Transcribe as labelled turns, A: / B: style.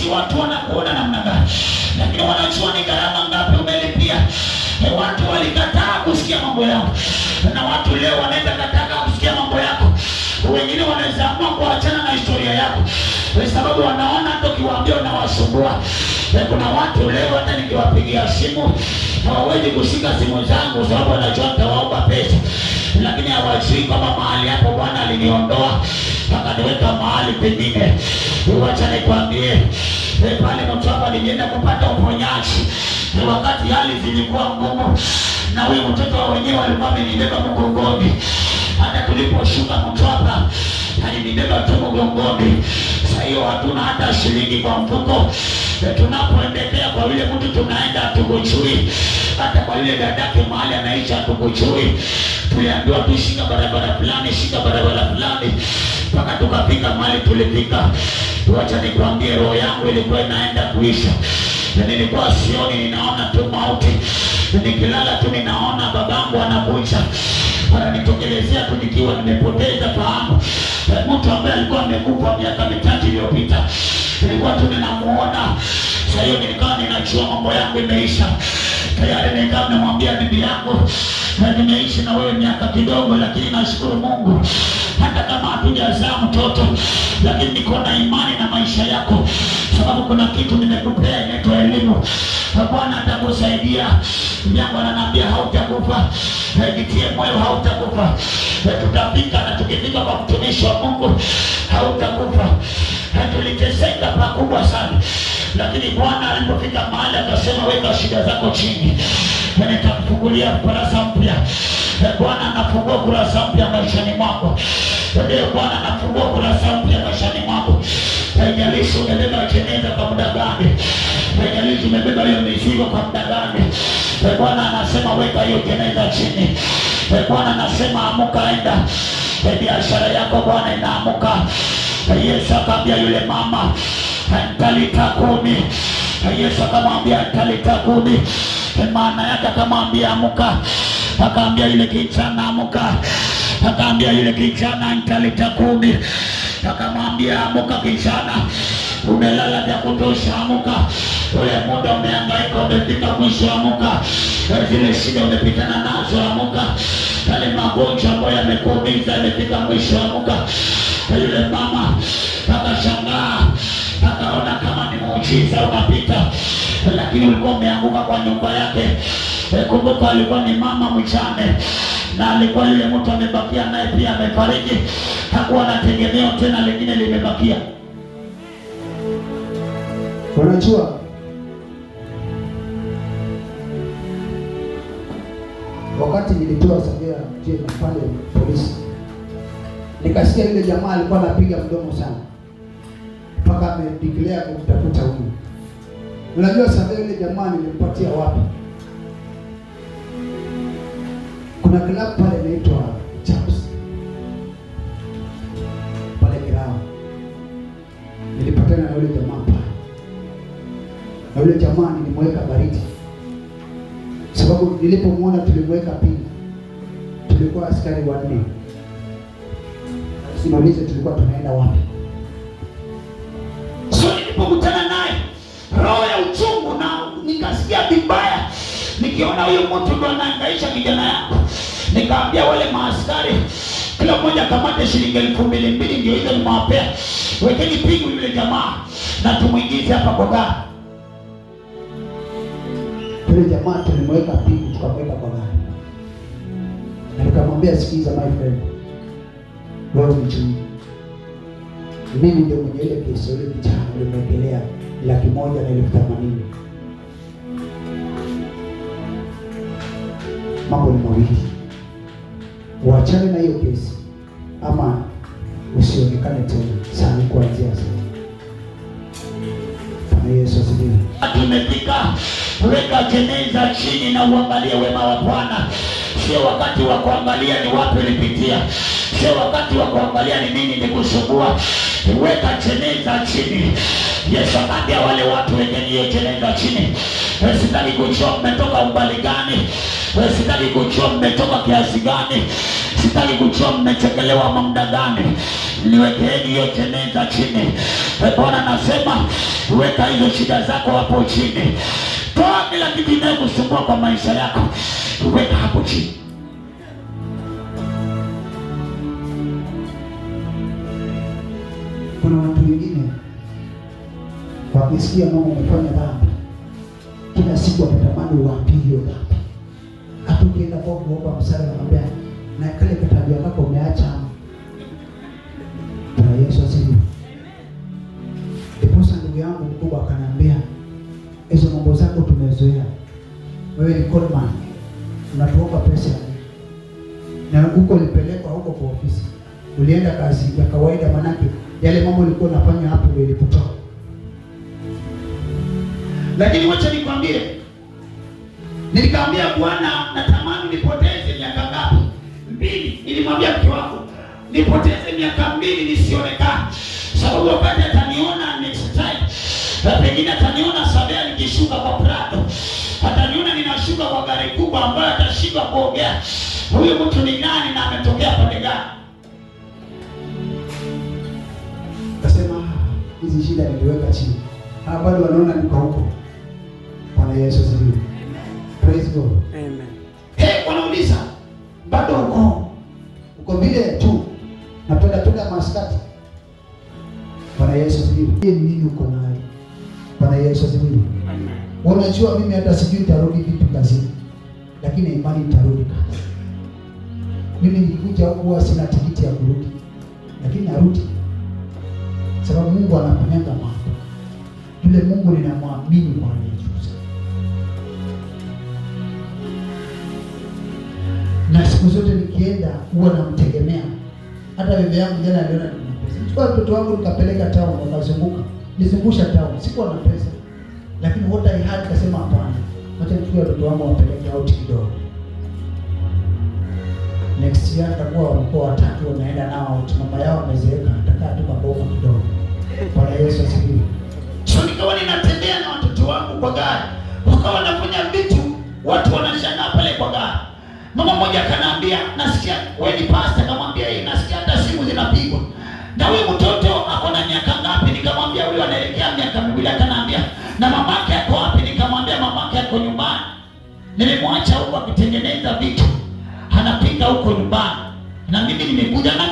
A: watu wanakuona namna gani, lakini wanajua ni gharama ngapi umelipia. Watu walikataa kusikia mambo yako, na watu leo wanaweza kataa kusikia mambo yako. Wengine wanaweza amua kuachana na historia yako kwa sababu wanaona hata ukiwaambia unawasumbua. Kuna watu leo hata nikiwapigia simu hawawezi kushika simu zangu sababu wanajua nitawaomba pesa, lakini hawajui kama mahali hapo Bwana aliniondoa akaniweka mahali pengine. Wacha nikwambie, pale mtu hapa nilienda kupata uponyaji wakati hali zilikuwa ngumu, na huyo mtoto wenyewe alikuwa amenibeba mgongoni. Hata tuliposhuka mtu hapa alinibeba tu mgongoni. Sasa hiyo hatuna hata shilingi kwa mfuko. Tunapoendelea kwa yule mtu tunaenda tukujui, hata kwa yule dadake mahali anaishi tukujui. Tuliambiwa tushika barabara fulani, shika barabara fulani, mpaka tukafika mahali tulifika. Wacha nikwambie, roho yangu ilikuwa inaenda kuisha. Nilikuwa sioni, ninaona tu mauti. Nikilala tu ninaona babangu anakuja, ananitokelezea tu nikiwa nimepoteza fahamu. Mtu ambaye alikuwa amekufa miaka 3 iliyopita nilikuwa tu ninamuona. Sasa hiyo nilikuwa ninajua mambo yangu imeisha. Tayari nikawa namwambia bibi yangu, nimeishi na wewe miaka kidogo, lakini nashukuru Mungu hata kama hatujazaa mtoto, lakini niko na imani na maisha yako, sababu kuna kitu nimekupea inaitwa elimu. Bwana atakusaidia. Mungu ananiambia hautakufa, nitie moyo, hautakufa. Tutafika, na tukifika kwa mtumishi wa Mungu hautakufa. Tuliteseka pakubwa sana, lakini Bwana alipofika mahali akasema weka shida zako chini, nitakufungulia kurasa mpya. Bwana anafungua kurasa mpya maishani mwako. Ndio, Bwana anafungua kurasa mpya maishani mwako. Haijalishi umebeba jeneza kwa muda gani, haijalishi umebeba hiyo mizigo kwa muda gani, Bwana anasema weka hiyo jeneza chini. Bwana anasema amuka, enda. Biashara yako Bwana inaamuka. Yesu akamwambia yule mama, talita kumi. Yesu akamwambia talita kumi, maana yake akamwambia amuka. Akaambia yule kijana amuka, akaambia yule kijana talita kumi. Akamwambia amuka kijana, umelala vya kutosha, amuka. Ule muda umehangaika, umefika mwisho, amuka. Zile shida umepitana nazo, amuka. Yale magonjwa ambayo yamekuumiza yamefika mwisho, amuka. Yule mama akashangaa, akaona kama ni muujiza unapita, lakini ulikuwa umeanguka kwa nyumba yake. Kumbuka alikuwa ni mama mjane, na alikuwa yule mtu amebakia naye pia amefariki. Hakuwa na tegemeo tena lingine limebakia.
B: Unajua, wakati nilitoa Songea jela pale polisi, nikasikia yule jamaa alikuwa anapiga mdomo sana, mpaka amedeclare kutafuta huyu. Unajua Songea yule jamaa nilimpatia wapi? Kuna club pale inaitwa Chaps pale Kirao. Nilipatana na yule jamaa pale, na yule jamaa nilimweka baridi, sababu nilipomwona tulimweka pili. Tulikuwa askari 4. Simalize, tulikuwa tunaenda wapi?
A: So nilipokutana naye, roho ya uchungu, na nikasikia vibaya nikiona huyo mtu ndo anaangaisha kijana yangu. Nikaambia wale maaskari, kila mmoja kamate shilingi 2,000 ndio hizo nimewapea. Wekeni pingu yule jamaa na tumuingize hapa kwa gari.
B: Yule jamaa tulimweka pingu, tukamweka kwa gari. Na nikamwambia, sikiza my friend, wewe ni mimi ndio mwenye ile kesi ile kijana ulimekelea 1,80,000. Mambo ni mawili, uachane na hiyo kesi ama usionekane tena sana kuanzia sasa. Bwana Yesu asifiwe.
A: Tumefika, weka jeneza chini na uangalie wema wa Bwana. Sio wakati wa kuangalia ni wapi ulipitia, sio wakati wa kuangalia ni nini nikusumbua. Weka jeneza chini. Yesu akamwambia wale watu wekeni hiyo jeneza chini. Sitaki kujua mmetoka umbali gani, sitaki kujua mmetoka kiasi gani, sitaki kujua mmechekelewa muda gani. Niwekeni hiyo jeneza chini. Bwana anasema weka hizo shida zako hapo chini. Toa kila kitu inayokusumbua kwa maisha yako, weka hapo chini.
B: Kuna watu wengine wakisikia mama umefanya dhambi, kila siku watatamani uwaambie hiyo dhambi. Hata ukienda kwa kuomba msala anamwambia na kale katabia kako umeacha. Bwana Yesu asifiwe. Ndipo ndugu yangu mkubwa akaniambia, hizo mambo zako tumezoea. Wewe ni conman, unatuomba pesa na huko ulipelekwa huko kwa ofisi, ulienda kazi ya kawaida, manake yale mambo ulikuwa unafanya hapo ndio ilikutoa.
A: Lakini wacha nikwambie, nilikwambia Bwana, natamani nipoteze miaka ngapi? 2. Nilimwambia mke wangu nipoteze miaka 2 nisionekane, sababu wakati ataniona next time, pengine ataniona Sabea nikishuka kwa Prado, ataniona ninashuka kwa gari kubwa ambayo atashindwa kuongea huyu mtu ni nani na ametokea pande gani.
B: Kasema hizi shida niliweka chini, bado wanaona niko huko. Bwana Yesu asifiwe. Praise God.
A: Amen. Wanauliza bado
B: uko vile tu, napenda maskati. Bwana Yesu asifiwe. Ni nini uko nayo? Bwana Yesu asifiwe. Amen. Unajua mimi hata sijui nitarudi vipi kazini, lakini imani nitarudi kazi. Mimi nilikuja huko sina tikiti ya kurudi, lakini narudi. Sababu Mungu anafanyanga mambo. Yule Mungu ninamwamini kwa Yesu. Na siku zote nikienda huwa namtegemea. Hata bebe yangu jana aliona nimepesa. Chukua mtoto wangu nikapeleka town, wakazunguka. Nizungusha town. Sikuwa na pesa. Lakini what I had kasema hapana. Acha nichukue mtoto wangu wapeleke out kidogo. Next year atakuwa wanakuwa 3 wanaenda nao out. Mama yao amezeeka, atakaa tu maboma kidogo. Bwana Yesu asifiwe.
A: So nikawa ninatembea na watoto wangu kwa gari, wakawa wanafanya vitu, watu wanashangaa pale kwa gari. Mama mmoja akaniambia, nasikia wewe ni pastor. Nikamwambia yeye, nasikia hata simu zinapigwa. Na wewe mtoto ako na miaka ngapi? Nikamwambia huyo anaelekea miaka 2. Akaniambia na mamake ako wapi? Nikamwambia mamake ako nyumbani, nilimwacha huko akitengeneza vitu, anapika huko nyumbani, na mimi nimekuja na